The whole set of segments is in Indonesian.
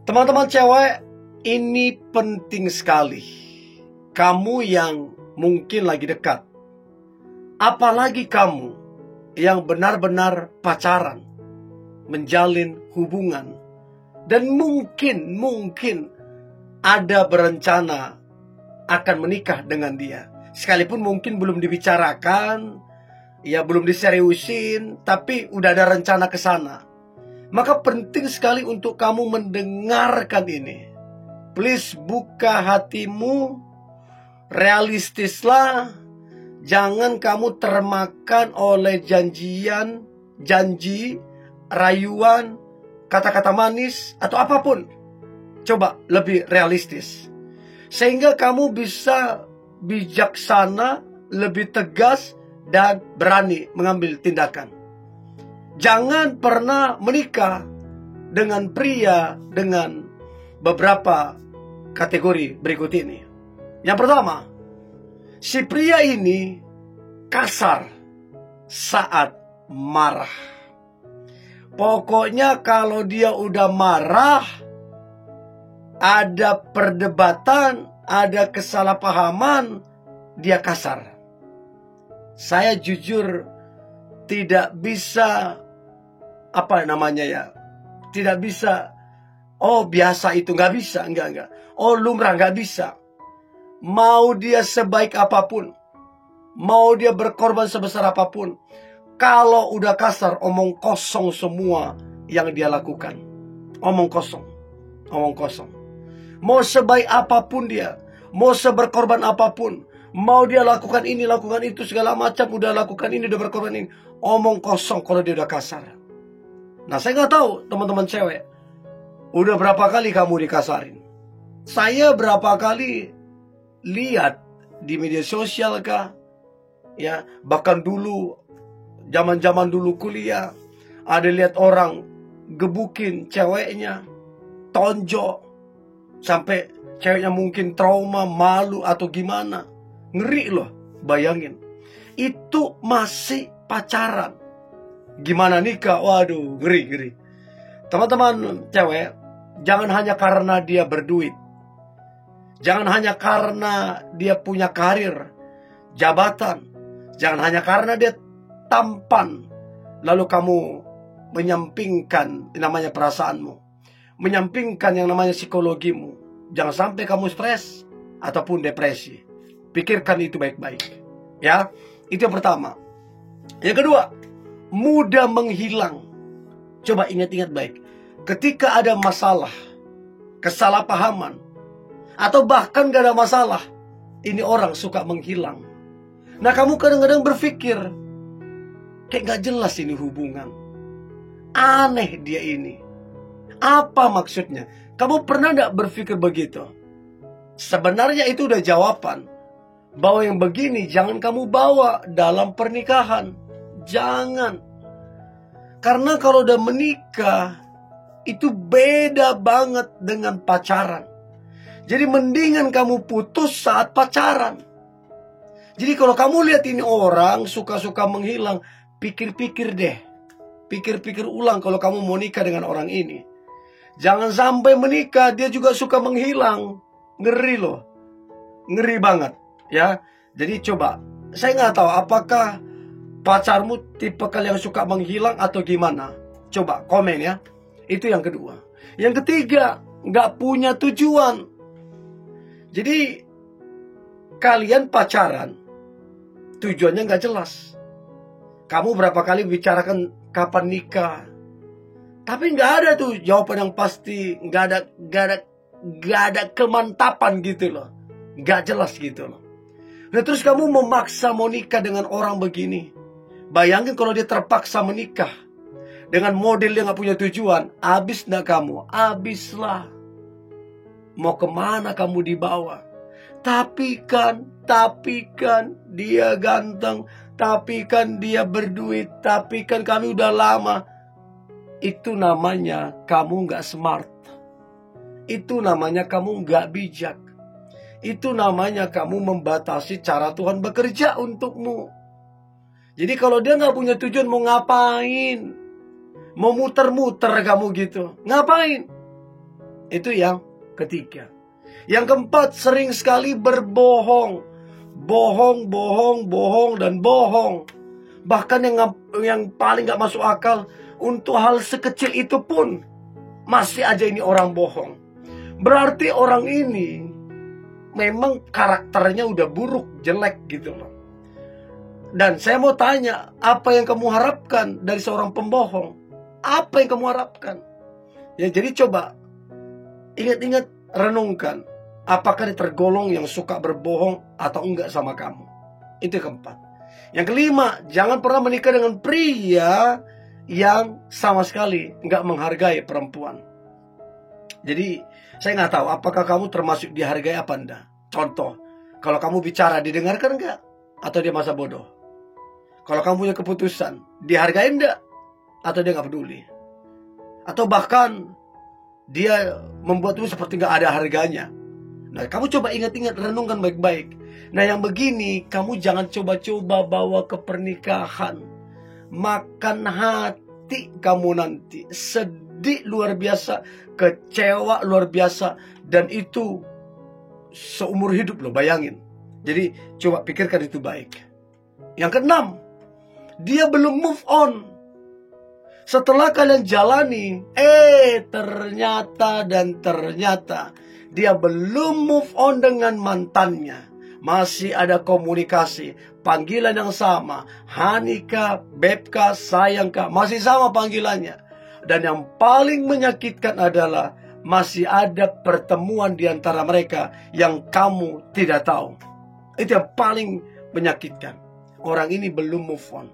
Teman-teman cewek, ini penting sekali. Kamu yang mungkin lagi dekat, apalagi kamu yang benar-benar pacaran, menjalin hubungan, dan mungkin ada berencana akan menikah dengan dia. Sekalipun mungkin belum dibicarakan, ya belum diseriusin, tapi udah ada rencana ke sana. Maka penting sekali untuk kamu mendengarkan ini. Please buka hatimu, realistislah. Jangan kamu termakan oleh janji, rayuan, kata-kata manis, atau apapun. Coba lebih realistis. Sehingga kamu bisa bijaksana, lebih tegas, dan berani mengambil tindakan. Jangan pernah menikah dengan pria dengan beberapa kategori berikut ini. Yang pertama, si pria ini kasar saat marah. Pokoknya kalau dia udah marah, ada perdebatan, ada kesalahpahaman, dia kasar. Saya jujur tidak bisa, tidak bisa, oh biasa itu, nggak bisa, enggak. Oh lumrah, nggak bisa. Mau dia sebaik apapun, mau dia berkorban sebesar apapun, kalau udah kasar, omong kosong semua yang dia lakukan. Omong kosong. Mau sebaik apapun dia, mau seberkorban apapun, mau dia lakukan ini, lakukan itu, segala macam, udah lakukan ini, udah berkorban ini, omong kosong kalau dia udah kasar. Nah, saya nggak tahu teman-teman cewek, udah berapa kali kamu dikasarin? Saya berapa kali lihat di media sosial kah, ya bahkan dulu, zaman dulu kuliah, ada lihat orang gebukin ceweknya, tonjok, sampai ceweknya mungkin trauma, malu atau gimana. Ngeri loh, bayangin. Itu masih pacaran. Gimana nikah? Waduh, ngeri. Teman-teman cewek, jangan hanya karena dia berduit, jangan hanya karena dia punya karir, jabatan, jangan hanya karena dia tampan, lalu kamu menyampingkan namanya perasaanmu, menyampingkan yang namanya psikologimu. Jangan sampai kamu stres ataupun depresi. Pikirkan itu baik-baik, ya. Itu yang pertama. Yang kedua, mudah menghilang. Coba ingat-ingat baik. Ketika ada masalah, kesalahpahaman, atau bahkan gak ada masalah, ini orang suka menghilang. Nah, kamu kadang-kadang berpikir, kayak gak jelas ini hubungan, aneh dia ini, apa maksudnya? Kamu pernah gak berpikir begitu? Sebenarnya itu udah jawaban, bahwa yang begini jangan kamu bawa dalam pernikahan. Jangan. Karena kalau udah menikah, itu beda banget dengan pacaran. Jadi mendingan kamu putus saat pacaran. Jadi kalau kamu lihat ini orang suka-suka menghilang, pikir-pikir deh. Pikir-pikir ulang kalau kamu mau nikah dengan orang ini. Jangan sampai menikah dia juga suka menghilang. Ngeri loh. Ngeri banget, ya. Jadi coba, saya nggak tahu apakah pacarmu tipe yang suka menghilang atau gimana. Coba komen ya. Itu yang kedua. Yang ketiga, nggak punya tujuan. Jadi kalian pacaran, tujuannya nggak jelas. Kamu berapa kali bicarakan kapan nikah, tapi nggak ada tuh jawaban yang pasti. Nggak ada kemantapan gitu loh. Nggak jelas gitu loh. Nah, terus kamu memaksa mau nikah dengan orang begini. Bayangin kalau dia terpaksa menikah dengan model yang gak punya tujuan. Habis gak kamu? Habislah. Mau kemana kamu dibawa? Tapi kan dia ganteng, tapi kan dia berduit, tapi kan kami udah lama. Itu namanya kamu gak smart. Itu namanya kamu gak bijak. Itu namanya kamu membatasi cara Tuhan bekerja untukmu. Jadi kalau dia gak punya tujuan, mau ngapain? Mau muter-muter kamu gitu, ngapain? Itu yang ketiga. Yang keempat, sering sekali berbohong. Bohong, bohong, bohong, dan bohong. Bahkan yang paling gak masuk akal, untuk hal sekecil itu pun masih aja ini orang bohong. Berarti orang ini memang karakternya udah buruk, jelek gitu loh. Dan saya mau tanya, apa yang kamu harapkan dari seorang pembohong? Apa yang kamu harapkan? Ya, jadi coba ingat-ingat, renungkan. Apakah dia tergolong yang suka berbohong atau enggak sama kamu? Itu yang keempat. Yang kelima, jangan pernah menikah dengan pria yang sama sekali enggak menghargai perempuan. Jadi, saya nggak tahu apakah kamu termasuk dihargai apa enggak. Contoh, kalau kamu bicara didengarkan enggak? Atau dia masa bodoh? Kalau kamu punya keputusan, dihargai enggak? Atau dia nggak peduli? Atau bahkan dia membuatmu seperti nggak ada harganya. Nah, kamu coba ingat-ingat, renungkan baik-baik. Nah, yang begini, kamu jangan coba-coba bawa ke pernikahan. Makan hati kamu nanti. Sedih luar biasa, kecewa luar biasa. Dan itu seumur hidup loh, bayangin. Jadi, coba pikirkan itu baik. Yang keenam, dia belum move on. Setelah kalian jalani, ternyata dia belum move on dengan mantannya. Masih ada komunikasi, panggilan yang sama. Hanika, Bebka, sayangka, masih sama panggilannya. Dan yang paling menyakitkan adalah masih ada pertemuan di antara mereka yang kamu tidak tahu. Itu yang paling menyakitkan. Orang ini belum move on.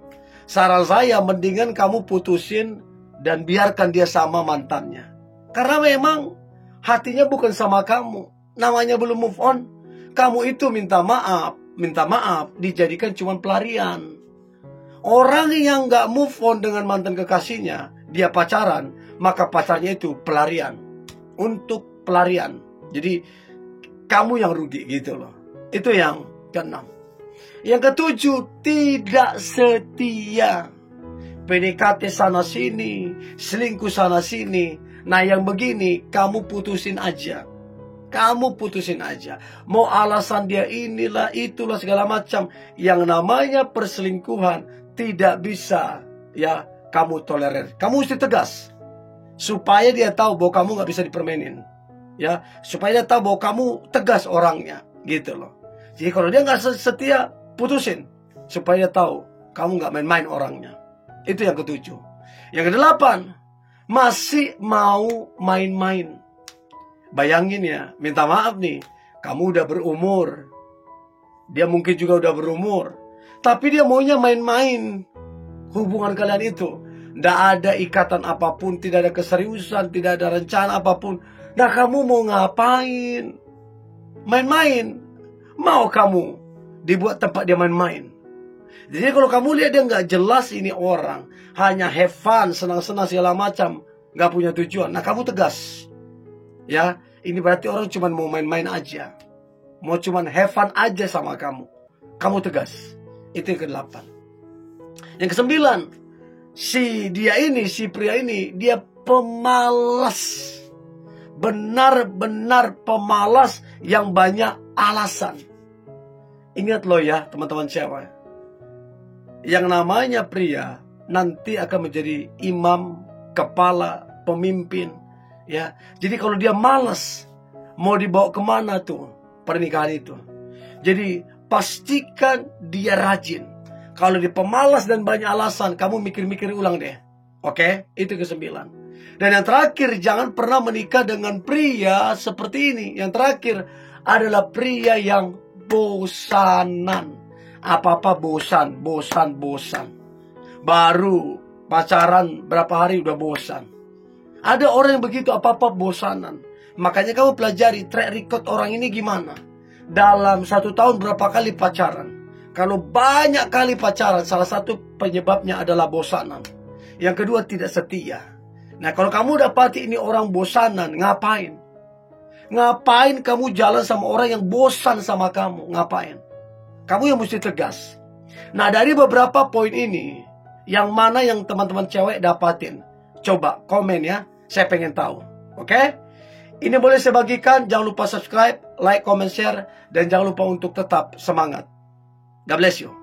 Saran saya, mendingan kamu putusin dan biarkan dia sama mantannya. Karena memang hatinya bukan sama kamu. Namanya belum move on. Kamu itu minta maaf, dijadikan cuma pelarian. Orang yang gak move on dengan mantan kekasihnya, dia pacaran, maka pacarnya itu pelarian. Untuk pelarian. Jadi kamu yang rugi gitu loh. Itu yang keenam. Yang ketujuh, tidak setia. PDKT sana sini, selingkuh sana sini. Nah, yang begini kamu putusin aja. Kamu putusin aja. Mau alasan dia inilah, itulah, segala macam. Yang namanya perselingkuhan tidak bisa ya kamu tolerir. Kamu mesti tegas. Supaya dia tahu bahwa kamu gak bisa dipermainin. Ya, supaya dia tahu bahwa kamu tegas orangnya. Gitu loh. Jadi kalau dia gak setia, putusin. Supaya dia tahu kamu gak main-main orangnya. Itu yang ketujuh. Yang kedelapan, masih mau main-main. Bayangin ya, minta maaf nih, kamu udah berumur. Dia mungkin juga udah berumur. Tapi dia maunya main-main. Hubungan kalian itu tidak ada ikatan apapun, tidak ada keseriusan, tidak ada rencana apapun. Nah, kamu mau ngapain? Main-main. Mau kamu dibuat tempat dia main-main. Jadi kalau kamu lihat dia nggak jelas ini orang, hanya have fun, senang-senang segala macam, nggak punya tujuan. Nah, kamu tegas. Ya, ini berarti orang cuma mau main-main aja. Mau cuma have fun aja sama kamu. Kamu tegas. Itu yang ke-8. Yang ke-9, si pria ini, dia pemalas. Benar-benar pemalas yang banyak alasan. Ingat loh ya, teman-teman cewek. Yang namanya pria nanti akan menjadi imam, kepala, pemimpin. Ya, jadi kalau dia malas, mau dibawa kemana tuh pernikahan itu? Jadi pastikan dia rajin. Kalau dia pemalas dan banyak alasan, kamu mikir-mikir ulang deh. Oke, itu ke-9. Dan yang terakhir, jangan pernah menikah dengan pria seperti ini. Yang terakhir adalah pria yang bosanan. Apa-apa bosan. Baru pacaran berapa hari udah bosan. Ada orang yang begitu, apa-apa bosanan. Makanya kamu pelajari track record orang ini gimana. Dalam 1 tahun berapa kali pacaran. Kalau banyak kali pacaran, salah satu penyebabnya adalah bosanan. Yang kedua, tidak setia. Nah, kalau kamu dapati ini orang bosanan, ngapain? Ngapain kamu jalan sama orang yang bosan sama kamu? Ngapain? Kamu yang mesti tegas. Nah, dari beberapa poin ini, yang mana yang teman-teman cewek dapatin? Coba komen ya. Saya pengen tahu. Oke? Ini boleh saya bagikan. Jangan lupa subscribe, like, comment, share. Dan jangan lupa untuk tetap semangat. God bless you.